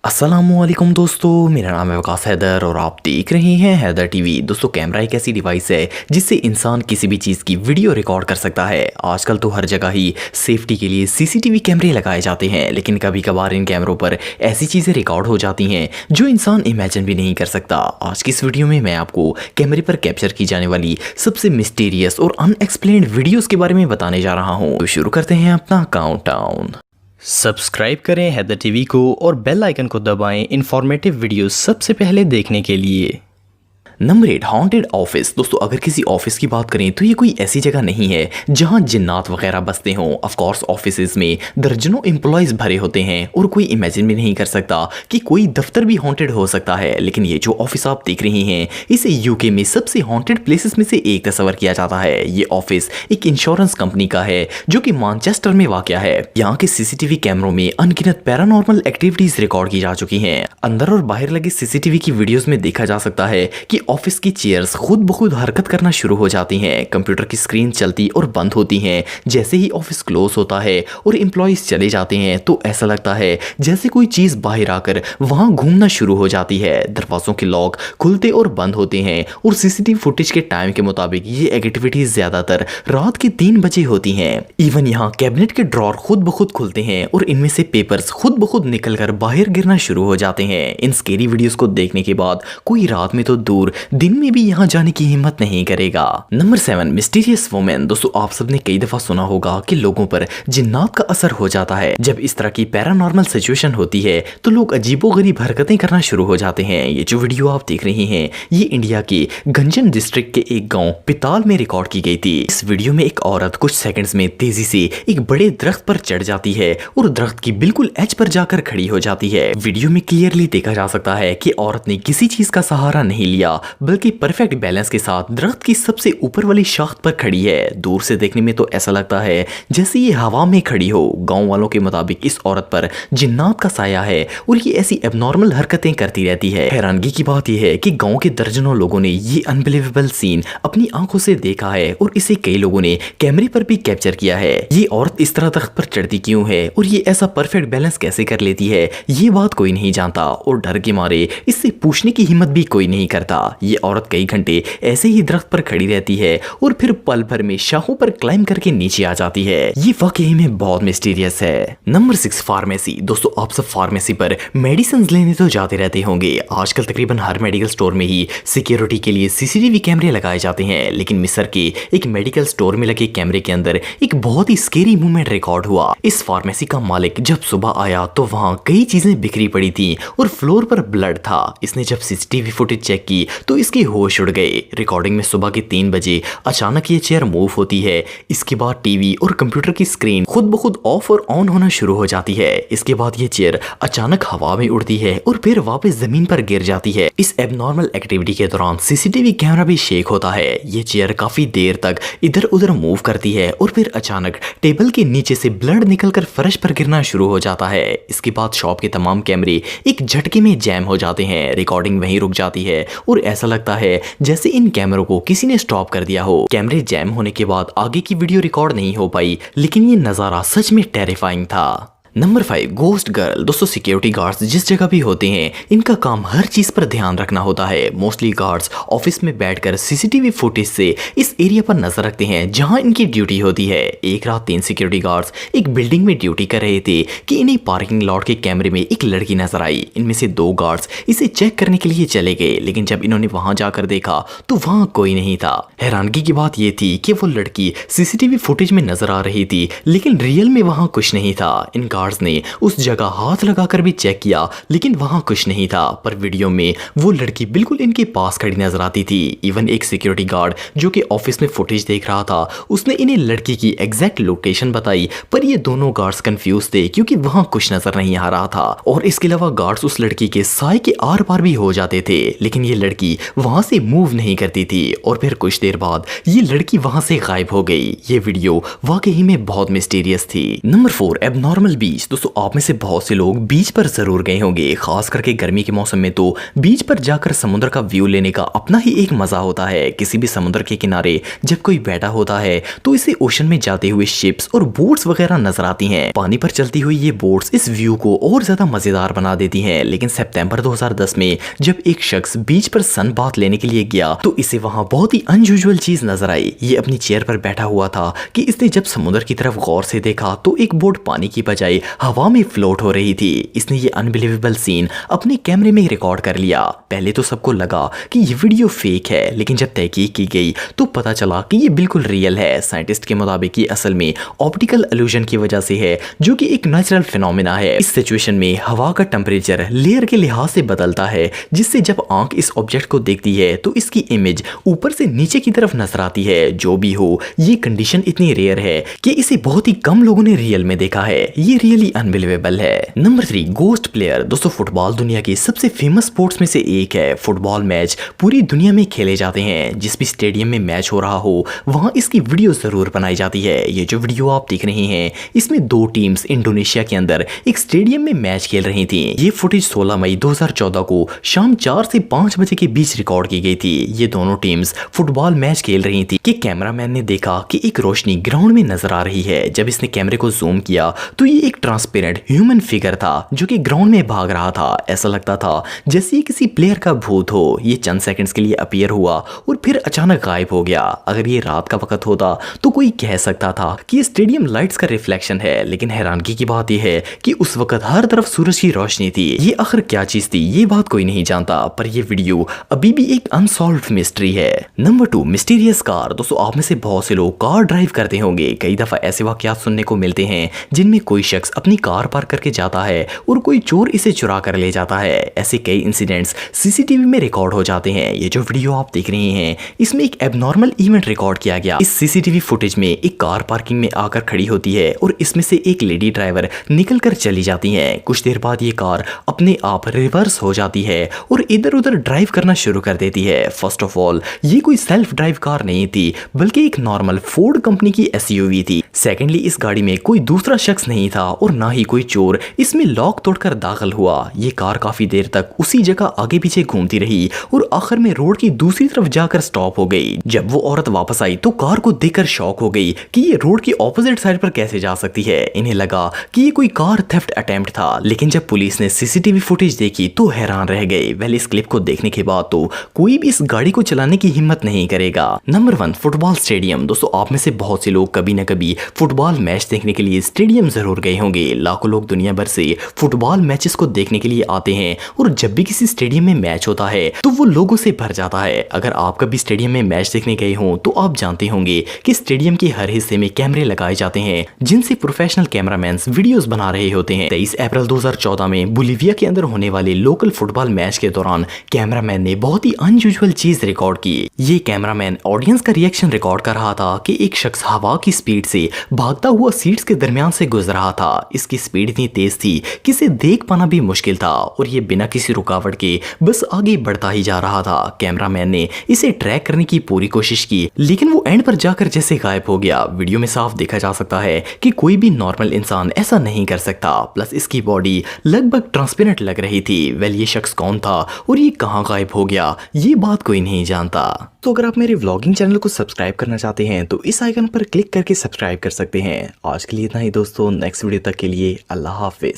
अस्सलामुअलैकुम दोस्तों, मेरा नाम है वकास हैदर और आप देख रहे हैं हैदर टीवी। दोस्तों, कैमरा एक ऐसी डिवाइस है जिससे इंसान किसी भी चीज़ की वीडियो रिकॉर्ड कर सकता है। आजकल तो हर जगह ही सेफ्टी के लिए सीसीटीवी कैमरे लगाए जाते हैं, लेकिन कभी कभार इन कैमरों पर ऐसी चीज़ें रिकॉर्ड हो जाती हैं जो इंसान इमेजिन भी नहीं कर सकता। आज की इस वीडियो में मैं आपको कैमरे पर कैप्चर की जाने वाली सबसे मिस्टीरियस और अनएक्सप्लेन्ड वीडियोज़ के बारे में बताने जा रहा हूँ। तो शुरू करते हैं अपना काउंटडाउन। सब्सक्राइब करें हैदर टीवी को और बेल आइकन को दबाएं इंफॉर्मेटिव वीडियो सबसे पहले देखने के लिए। Number 8, haunted office. दोस्तों, अगर किसी ऑफिस की बात करें तो ये कोई ऐसी जगह नहीं है जहां जिन्नात वगैरह बसते हों। ऑफ कोर्स ऑफिसेज में दर्जनों एम्प्लॉयज भरे होते हैं और कोई इमेजिन भी नहीं कर सकता कि कोई दफ्तर भी हॉन्टेड हो सकता है। लेकिन ये जो ऑफिस आप देख रहे हैं, इसे यूके में सबसे हॉन्टेड प्लेसेस में से एक तस्वर किया जाता है। ये ऑफिस एक इंश्योरेंस कंपनी का है जो कि मैनचेस्टर में वाक़या है। यहाँ के सीसीटीवी कैमरों में अनगिनत पैरानॉर्मल एक्टिविटीज रिकॉर्ड की जा चुकी हैं। अंदर और बाहर लगे सीसीटीवी की वीडियोस में देखा जा सकता है कि ऑफिस की चेयर्स खुद ब खुद हरकत करना शुरू हो जाती हैं। कंप्यूटर की स्क्रीन चलती और बंद होती हैं। जैसे ही ऑफिस क्लोज होता है और एम्प्लॉयज चले जाते हैं तो ऐसा लगता है जैसे कोई चीज बाहर आकर वहां घूमना शुरू हो जाती है। दरवाजों के लॉक खुलते और बंद होते हैं और सीसीटीवी फुटेज के टाइम के मुताबिक ये एक्टिविटीज ज्यादातर रात के 3 बजे होती हैं। इवन यहाँ कैबिनेट के ड्रॉर खुद ब खुद खुलते हैं और इनमें से पेपर्स खुद ब खुद निकलकर बाहर गिरना शुरू हो जाते हैं। इन स्केरी वीडियोस को देखने के बाद कोई रात में तो दूर दिन में भी यहाँ जाने की हिम्मत नहीं करेगा। Number 7, mysterious women. दोस्तों, आप सबने कई दफा सुना होगा कि लोगों पर जिन्नात का असर हो जाता है। जब इस तरह की पैरानॉर्मल सिचुएशन होती है तो लोग अजीबोगरीब हरकतें करना शुरू हो जाते हैं। ये जो वीडियो आप देख रहे हैं, ये इंडिया के गंजन डिस्ट्रिक्ट के एक गांव पिताल में रिकॉर्ड की गई थी। इस वीडियो में एक औरत कुछ सेकंड्स में तेजी से एक बड़े दरख्त पर चढ़ जाती है और दरख्त की बिल्कुल एज पर जाकर खड़ी हो जाती है। वीडियो में क्लियरली देखा जा सकता है कि औरत ने किसी चीज का सहारा नहीं लिया, बल्कि परफेक्ट बैलेंस के साथ दरख्त की सबसे ऊपर वाली शाख्त पर खड़ी है। दूर से देखने में तो ऐसा लगता है जैसे ये हवा में खड़ी हो। गांव वालों के मुताबिक इस औरत पर जिन्नात का साया है और ये ऐसी एबनॉर्मल हरकतें करती रहती है। हैरानगी की बात यह है कि गांव के दर्जनों लोगों ने ये अनबिलीवेबल सीन अपनी आंखों से देखा है और इसे कई लोगों ने कैमरे पर भी कैप्चर किया है। ये औरत इस तरह दरख्त पर चढ़ती क्यों है और ये ऐसा परफेक्ट बैलेंस कैसे कर लेती है, ये बात कोई नहीं जानता और डर के मारे इससे पूछने की हिम्मत भी कोई नहीं करता। ये औरत कई घंटे ऐसे ही दरख्त पर खड़ी रहती है और फिर पल भर में शाखों पर क्लाइम करके नीचे आ जाती है। ये वाकई में बहुत मिस्टीरियस है। Number 6, pharmacy. दोस्तों, आप सब फार्मेसी पर मेडिसिन लेने तो जाते रहते होंगे। आजकल तकरीबन हर मेडिकल स्टोर में ही सिक्योरिटी के लिए सीसीटीवी कैमरे लगाए जाते हैं। लेकिन मिस्र के एक मेडिकल स्टोर में लगे कैमरे के अंदर एक बहुत ही स्केरी मूवमेंट रिकॉर्ड हुआ। इस फार्मेसी का मालिक जब सुबह आया तो वहां कई चीजें बिखरी पड़ी थी और फ्लोर पर ब्लड था। इसने जब सीसीटीवी फुटेज चेक की तो इसके होश उड़ गए। रिकॉर्डिंग में सुबह के 3 बजे अचानक ये चेयर मूव होती है। इसके बाद टीवी और कंप्यूटर की स्क्रीन खुद ब खुद ऑफ और ऑन होना शुरू हो जाती है। इसके बाद ये चेयर अचानक हवा में उड़ती है और फिर वापस जमीन पर गिर जाती है। इस एबनॉर्मल एक्टिविटी के दौरान सीसीटीवी कैमरा भी शेक होता है। ये चेयर काफी देर तक इधर उधर मूव करती है और फिर अचानक टेबल के नीचे से ब्लड निकलकर फर्श पर गिरना शुरू हो जाता है। इसके बाद शॉप के तमाम कैमरे एक झटके में जैम हो जाते हैं। रिकॉर्डिंग वहीं रुक जाती है और ऐसा लगता है जैसे इन कैमरों को किसी ने स्टॉप कर दिया हो। कैमरे जैम होने के बाद आगे की वीडियो रिकॉर्ड नहीं हो पाई, लेकिन ये नजारा सच में टेरिफाइंग था। Number 5, ghost girl. दोस्तों, सिक्योरिटी गार्ड्स जिस जगह भी होते हैं, इनका काम हर चीज पर ध्यान रखना होता है। मोस्टली गार्ड्स ऑफिस में बैठकर सीसीटीवी फुटेज से इस एरिया पर नजर रखते हैं जहां इनकी ड्यूटी होती है। एक रात 3 सिक्योरिटी गार्ड्स एक बिल्डिंग में ड्यूटी कर रहे थे कि इन्हें पार्किंग लॉट के कैमरे में एक लड़की नजर आई। इनमें से 2 गार्ड्स इसे चेक करने के लिए चले गए, लेकिन जब इन्होंने वहां जाकर देखा तो वहां कोई नहीं था। हैरानगी की बात यह थी कि वो लड़की सीसीटीवी फुटेज में नजर आ रही थी, लेकिन रियल में वहां कुछ नहीं था। इन गार्ड्स ने उस जगह हाथ लगाकर भी चेक किया, लेकिन वहां कुछ नहीं था। पर वीडियो में वो लड़की बिल्कुल इनके पास खड़ी नजर आती थी। इवन एक सिक्योरिटी गार्ड जो कि ऑफिस में फुटेज देख रहा था, उसने इन्हें लड़की की एग्जैक्ट लोकेशन बताई, पर ये दोनों गार्ड्स कंफ्यूज थे क्योंकि वहां कुछ नजर नहीं आ रहा था। और इसके अलावा गार्ड्स उस लड़की के साए के आर पार भी हो जाते थे, लेकिन ये लड़की वहां से मूव नहीं करती थी। और फिर कुछ देर बाद ये लड़की वहां से गायब हो गई। ये वीडियो वाकई में बहुत मिस्टीरियस थी। नंबर 4, एबनॉर्मल बीच। बीच। दोस्तों आप में से बहुत से लोग बीच पर जरूर गए होंगे, खास करके गर्मी के मौसम में तो बीच पर जाकर समुद्र का व्यू लेने का अपना ही एक मजा होता है। किसी भी समुद्र के किनारे जब कोई बैठा होता है तो इसे ओशन में जाते हुए शिप्स और बोट्स वगैरह नजर आती हैं। पानी पर चलती हुई ये बोट्स इस व्यू को और ज्यादा मजेदार बना देती हैं। लेकिन सितंबर 2010 में जब एक शख्स बीच पर सन बाथ लेने के लिए गया तो इसे वहां बहुत ही अनयूजुअल चीज नजर आई। ये अपनी चेयर पर बैठा हुआ था कि इसने जब समुद्र की तरफ गौर से देखा तो एक बोट पानी की बजाय हवा में फ्लोट हो रही थी। इसने ये अनबिलीवेबल सीन अपने कैमरे में रिकॉर्ड कर लिया। पहले तो सबको लगा कि ये वीडियो फेक है, लेकिन जब तहकीक की गई तो पता चला कि ये बिल्कुल रियल है। साइंटिस्ट के मुताबिक ये असल में ऑप्टिकल इल्यूजन की वजह से है, जो कि एक नेचुरल फिनोमेना है। इस सिचुएशन में हवा का टेम्परेचर लेयर के लिहाज से बदलता है, जिससे जब आंख इस ऑब्जेक्ट को देखती है तो इसकी इमेज ऊपर से नीचे की तरफ नजर आती है। जो भी हो, ये कंडीशन इतनी रेयर है कि इसे बहुत ही कम लोगों ने रियल में देखा है। ये रियली अनबिलीवेबल है। Number 3, ghost player. दोस्तों फुटबॉल दुनिया की सबसे फेमस स्पोर्ट्स में से एक है। फुटबॉल मैच पूरी दुनिया में खेले जाते हैं। जिस भी स्टेडियम में मैच हो रहा हो वहां इसकी वीडियो जरूर बनाई जाती है। ये जो वीडियो आप देख रहे हैं इसमें दो टीम्स इंडोनेशिया के अंदर एक स्टेडियम में मैच खेल रही थी। ये फुटेज 16 मई 2014 को शाम 4 से 5 बजे के बीच रिकॉर्ड की गई थी। ये दोनों टीम्स फुटबॉल मैच खेल रही थी कि कैमरामैन ने देखा कि एक रोशनी ग्राउंड में नजर आ रही है। जब इसने कैमरे को जूम किया तो ये एक ट्रांसपेरेंट ह्यूमन फिगर था जो कि ग्राउंड में भाग रहा था। ऐसा लगता था जैसे ये किसी प्लेयर का भूत हो। ये चंद सेकंड्स के लिए अपीयर हुआ और फिर अचानक गायब हो गया। अगर ये रात का वक्त होता तो कोई कह सकता था कि ये स्टेडियम लाइट्स का रिफ्लेक्शन है, लेकिन हैरानगी की बात यह है कि उस वक्त हर तरफ सूरज की रोशनी थी। ये आखिर क्या चीज थी ये बात कोई नहीं जानता, पर ये वीडियो अभी भी एक अनसॉल्व्ड मिस्ट्री है। Number 2, mysterious car. दोस्तों आप में से बहुत से लोग कार ड्राइव करते होंगे। कई दफा ऐसे वाकयात सुनने को मिलते हैं जिनमें कोई शख्स अपनी कार पार्क करके जाता है और कोई चोर इसे चुरा कर ले जाता है। ऐसे कई इंसिडेंट्स सीसीटीवी में रिकॉर्ड हो जाते हैं। ये जो वीडियो आप देख रहे हैं इसमें एक एबनॉर्मल इवेंट रिकॉर्ड किया गया। इस सीसीटीवी फुटेज में एक कार पार्किंग में आकर खड़ी होती है और इसमें से एक लेडी ड्राइवर निकल कर चली जाती है। कुछ देर बाद ये कार अपने आप रिवर्स हो जाती है और इधर उधर ड्राइव करना शुरू कर देती है। फर्स्ट ऑफ ऑल ये कोई सेल्फ ड्राइव कार नहीं थी, बल्कि एक नॉर्मल फोर्ड कंपनी की एसयूवी थी। सेकेंडली इस गाड़ी में कोई दूसरा शख्स नहीं था और ना ही कोई चोर इसमें लॉक तोड़कर दाखिल हुआ। ये कार काफी देर तक उसी जगह आगे पीछे घूमती रही और आखिर में रोड की दूसरी तरफ जाकर स्टॉप हो गई। जब वो औरत वापस आई तो कार को देखकर शॉक हो गई कि ये रोड की ऑपोजिट साइड पर कैसे जा सकती है। इन्हें लगा कि ये कोई कार थेफ्ट अटेम्प्ट था, लेकिन जब पुलिस ने सीसीटीवी फुटेज देखी तो हैरान रह गए। वेल इस क्लिप को देखने के बाद तो कोई भी इस गाड़ी को चलाने की हिम्मत नहीं करेगा। Number 1, football stadium. दोस्तों आप में से बहुत से लोग कभी न कभी फुटबॉल मैच देखने के लिए स्टेडियम जरूर गए होंगे। लाखों लोग दुनिया भर से फुटबॉल मैचेस को देखने के लिए आते हैं और जब भी किसी स्टेडियम में मैच होता है तो वो लोगों से भर जाता है। अगर आप कभी स्टेडियम में मैच देखने गए हो तो आप जानते होंगे कि स्टेडियम के हर हिस्से में कैमरे लगाए जाते हैं जिनसे प्रोफेशनल कैमरामैन वीडियोस बना रहे होते हैं। 23 अप्रैल 2014 में बोलिविया के अंदर होने वाले लोकल फुटबॉल मैच के दौरान कैमरामैन ने बहुत ही अनयूजुअल चीज रिकॉर्ड की। ये कैमरामैन ऑडियंस का रिएक्शन रिकॉर्ड कर रहा था कि एक शख्स हवा की स्पीड से भागता हुआ सीट्स के दरमियान से गुजर रहा था। इसकी स्पीड इतनी तेज थी कि इसे देख पाना भी मुश्किल था और ये बिना किसी रुकावट के बस आगे बढ़ता ही जा रहा था। कैमरामैन ने इसे ट्रैक करने की पूरी कोशिश की, लेकिन वो एंड पर जाकर जैसे गायब हो गया। वीडियो में साफ देखा जा सकता है कि कोई भी नॉर्मल इंसान ऐसा नहीं कर सकता। प्लस इसकी बॉडी लगभग ट्रांसपेरेंट लग रही थी। वेल ये शख्स कौन था और ये कहां गायब हो गया ये बात कोई नहीं जानता। तो अगर आप मेरे व्लॉगिंग चैनल को सब्सक्राइब करना चाहते हैं तो इस आइकन पर क्लिक करके सब्सक्राइब कर सकते हैं। आज के लिए इतना ही दोस्तों, नेक्स्ट वीडियो तक के लिए अल्लाह हाफिज।